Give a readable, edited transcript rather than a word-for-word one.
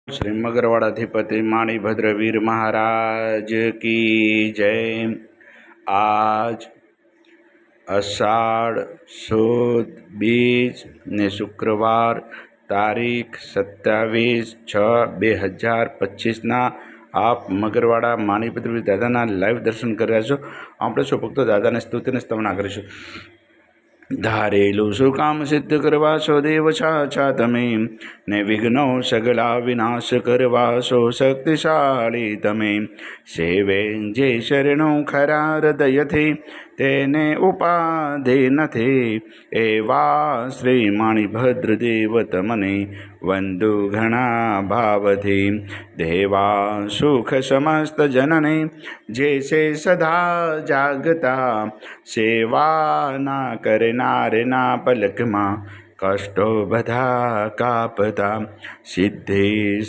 श्री मगरवाड़ाधिपति माणिभद्र वीर महाराज की जय। आज अषाढ़ सुद बीज ने शुक्रवार तारीख 27/6/2025 आप मगरवाड़ा माणिभद्र वीर दादा लाइव दर्शन कर रहा छो। આપણે સૌ ભક્તો દાદાને સ્તુતિ અને સ્તવના કરીશું। ધારેલું સુકામ સિદ્ધ કરવા છો દેવ છા તમે, ને વિઘ્નો સગલા વિનાશ કરવા છો શક્તિશાળી તમે। સેવે જે શરણો ખરા હૃદયથી, તેને ઉપાધિ નથી। એવા શ્રી માણિભદ્ર દેવ તમને વંદુ ઘણા ભાવથી। દેવા સુખ સમસ્ત જનને જે છે સદા જાગતા, સેવા ના કરનારના પલકમાં કષ્ટો બધા કાપતા। સિદ્ધિ